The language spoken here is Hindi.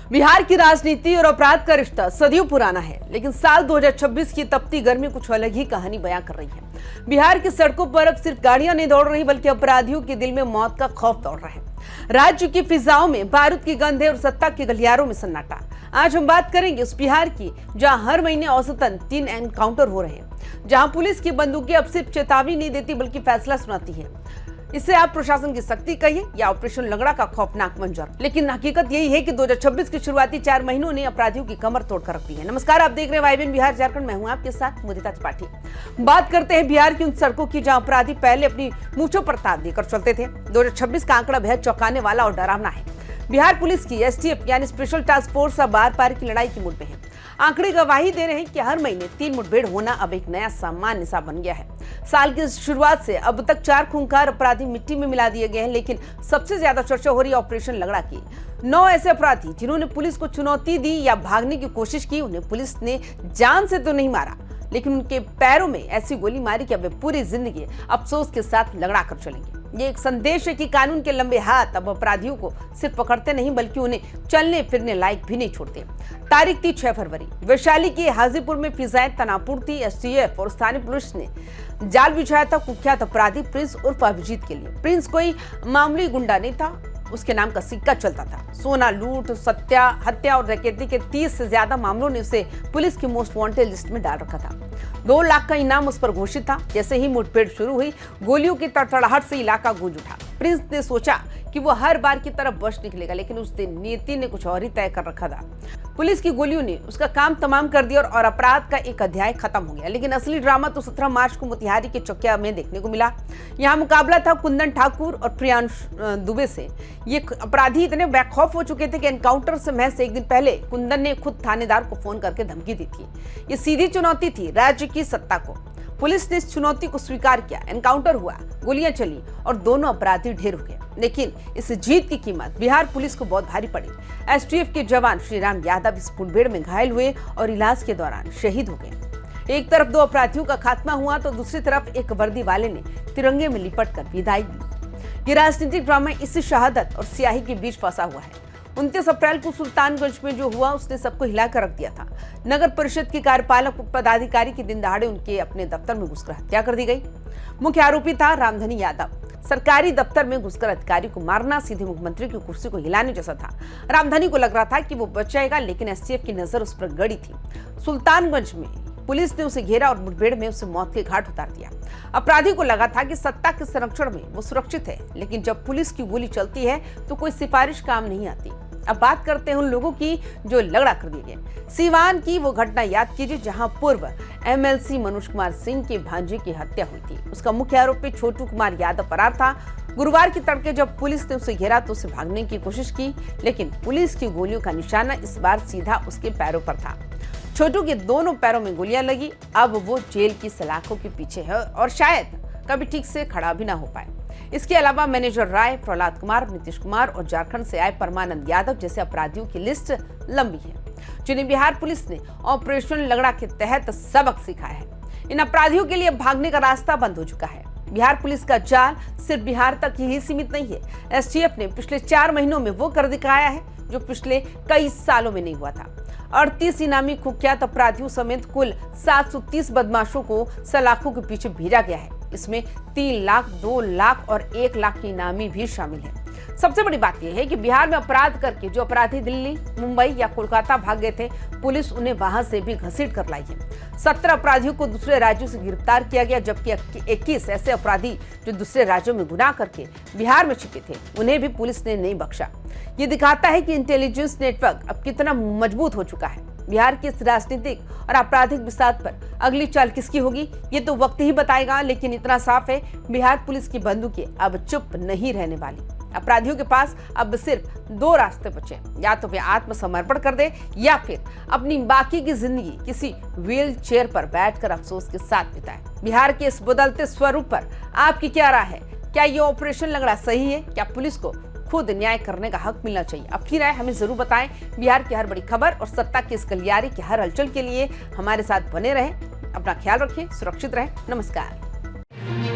बिहार की राजनीति और अपराध का रिश्ता सदियों पुराना है, लेकिन साल 2026 की तपती गर्मी कुछ अलग ही कहानी बयां कर रही है। बिहार की सड़कों पर अब सिर्फ गाड़ियां नहीं दौड़ रही, बल्कि अपराधियों के दिल में मौत का खौफ दौड़ रहा है। राज्य की फिजाओं में बारूद की गंध है और सत्ता के गलियारों में सन्नाटा। आज हम बात करेंगे उस बिहार की जहां हर महीने औसतन 3 एनकाउंटर हो रहे हैं, जहां पुलिस की बंदूकें अब सिर्फ चेतावनी नहीं देती बल्कि फैसला सुनाती है। इसे आप प्रशासन की शक्ति कहिए या ऑपरेशन लंगड़ा का खौफनाक मंजर, लेकिन हकीकत यही है कि 2026 की शुरुआती 4 महीनों ने अपराधियों की कमर तोड़कर रख दी है। नमस्कार, आप देख रहे हैं वाईबीएन बिहार झारखंड। मैं हूं आपके साथ मुदिता त्रिपाठी। बात करते हैं बिहार की उन सड़कों की जहां अपराधी पहले अपनी मूंछों पर ताव देकर चलते थे। 2026 का आंकड़ा बेहद चौंकाने वाला और डरावना है। बिहार पुलिस की एसटीएफ यानी स्पेशल टास्क फोर्स अब बार पार की लड़ाई की मूड में है। आंकड़े गवाही दे रहे हैं कि हर महीने 3 मुठभेड़ होना अब एक नया सामान्य सा बन गया है। साल की शुरुआत से अब तक 4 खूंखार अपराधी मिट्टी में मिला दिए गए हैं, लेकिन सबसे ज्यादा चर्चा हो रही है ऑपरेशन लंगड़ा की। 9 ऐसे अपराधी जिन्होंने पुलिस को चुनौती दी या भागने की कोशिश की। उन्हें पुलिस ने जान से तो नहीं मारा, लेकिन उनके पैरों में ऐसी गोली मारी कि अब वे पूरी जिंदगी अफसोस के साथ लंगड़ा कर चलेंगे। ये एक संदेश है कि कानून के लंबे हाथ अब अपराधियों को सिर्फ पकड़ते नहीं, बल्कि उन्हें चलने फिरने लायक भी नहीं छोड़ते। तारीख थी 6 फरवरी। वैशाली के हाजीपुर में फिजाएं तनावपूर्ण थी। एसटीएफ और स्थानीय पुलिस ने जाल बिछाया था कुख्यात अपराधी प्रिंस उर्फ अभिजीत के लिए। प्रिंस कोई मामूली गुंडा नहीं था, उसके नाम का सिक्का चलता था। सोना लूट, हत्या और डकैती के 30 से ज्यादा मामलों ने उसे पुलिस की मोस्ट वांटेड लिस्ट में डाल रखा था। 2 लाख का इनाम उस पर घोषित था। जैसे ही मुठभेड़ शुरू हुई, गोलियों की तड़तड़ाहट से इलाका गूंज उठा। प्रिंस ने सोचा कि वो हर बार की तरफ बच निकलेगा, लेकिन उस दिन नियति ने कुछ और ही तय कर रखा था। पुलिस की गोलियों ने उसका काम तमाम कर दिया और अपराध का एक अध्याय खत्म हो गया। लेकिन असली ड्रामा तो 17 मार्च को मोतिहारी के चौकिया में देखने को मिला। यहाँ मुकाबला था कुंदन ठाकुर और प्रियांश दुबे से। ये अपराधी इतने बेखौफ हो चुके थे कि एनकाउंटर से महज एक दिन पहले कुंदन ने खुद थानेदार को फोन करके धमकी दी थी। ये सीधी चुनौती थी राज्य की सत्ता को। पुलिस ने इस चुनौती को स्वीकार किया। एनकाउंटर हुआ, गोलियां चली और दोनों अपराधी ढेर हो गए। लेकिन इस जीत की कीमत बिहार पुलिस को बहुत भारी पड़ी। एसटीएफ के जवान श्रीराम यादव इस मुठभेड़ में घायल हुए और इलाज के दौरान शहीद हो गए। एक तरफ 2 अपराधियों का खात्मा हुआ तो दूसरी तरफ एक वर्दी वाले ने तिरंगे में लिपटकर विदाई दी। ये राजनीतिक ड्रामा इसी शहादत और स्याही के बीच फंसा हुआ है। 29 अप्रैल को सुल्तानगंज में जो हुआ उसने सबको हिलाकर रख दिया था। नगर परिषद के कार्यपालक पदाधिकारी के दिन दहाड़े उनके अपने दफ्तर में घुसकर हत्या कर दी गई। मुख्य आरोपी था रामधनी यादव। सरकारी दफ्तर में घुसकर अधिकारी को मारना सीधे मुख्यमंत्री की कुर्सी को हिलाने जैसा था। रामधनी को लग रहा था कि वो बच जाएगा, लेकिन एसटीएफ की नजर उस पर गड़ी थी। सुल्तानगंज में पुलिस ने उसे घेरा और मुठभेड़ में उसे मौत के घाट उतार दिया। अपराधी को लगा था कि सत्ता के संरक्षण में वो सुरक्षित है, लेकिन जब पुलिस की गोली चलती है तो कोई सिफारिश काम नहीं आती। अब बात करते हैं उन लोगों की जो लंगड़ा कर दिए गए। सीवान की वो घटना याद कीजिए जहां पूर्व एमएलसी मनोज कुमार सिंह के भांजे की हत्या हुई थी। उसका मुख्य आरोपी छोटू कुमार यादव फरार था। गुरुवार की तड़के जब पुलिस ने उसे घेरा तो उसे भागने की कोशिश की, लेकिन पुलिस की गोलियों का निशाना इस बार सीधा उसके पैरों पर था। छोटू के दोनों पैरों में गोलियां लगी। अब वो जेल की सलाखों के पीछे है और शायद कभी ठीक से खड़ा भी ना हो पाए। इसके अलावा मैनेजर राय, प्रहलाद कुमार, नीतीश कुमार और झारखंड से आए परमानंद यादव जैसे अपराधियों की लिस्ट लंबी है, जिन्हें बिहार पुलिस ने ऑपरेशन लंगड़ा के तहत सबक सिखाया है। इन अपराधियों के लिए भागने का रास्ता बंद हो चुका है। बिहार पुलिस का जाल सिर्फ बिहार तक ही सीमित नहीं है। एसटीएफ ने पिछले 4 महीनों में वो कर दिखाया है जो पिछले कई सालों में नहीं हुआ था। 38 इनामी कुख्यात अपराधियों समेत कुल 730 बदमाशों को सलाखों के पीछे भेजा गया है। इसमें 3 लाख, 2 लाख और 1 लाख की इनामी भी शामिल है। सबसे बड़ी बात यह है कि बिहार में अपराध करके जो अपराधी दिल्ली, मुंबई या कोलकाता भाग गए थे, पुलिस उन्हें वहां से भी घसीट कर लाई है। 17 अपराधियों को दूसरे राज्यों से गिरफ्तार किया गया, जबकि 21 ऐसे अपराधी जो दूसरे राज्यों में गुनाह करके बिहार में छिपे थे, उन्हें भी पुलिस ने नहीं बख्शा। ये दिखाता है कि इंटेलिजेंस नेटवर्क अब कितना मजबूत हो चुका है। बिहार की इस राजनीतिक और आपराधिक बिसात पर अगली चाल किसकी होगी, ये तो वक्त ही बताएगा। लेकिन इतना साफ है, बिहार पुलिस की बंदूकें अब चुप नहीं रहने वाली। अपराधियों के पास अब सिर्फ 2 रास्ते बचे, या तो वे आत्मसमर्पण कर दे या फिर अपनी बाकी की जिंदगी किसी व्हील चेयर पर बैठकर अफसोस के साथ बिताए। बिहार के इस बदलते स्वरूप पर आपकी क्या राय है? क्या ये ऑपरेशन लंगड़ा सही है? क्या पुलिस को खुद न्याय करने का हक मिलना चाहिए? अपनी राय हमें जरूर बताएं। बिहार की हर बड़ी खबर और सत्ता की इस गलियारे की हर हलचल के लिए हमारे साथ बने रहें। अपना ख्याल रखें, सुरक्षित रहें। नमस्कार।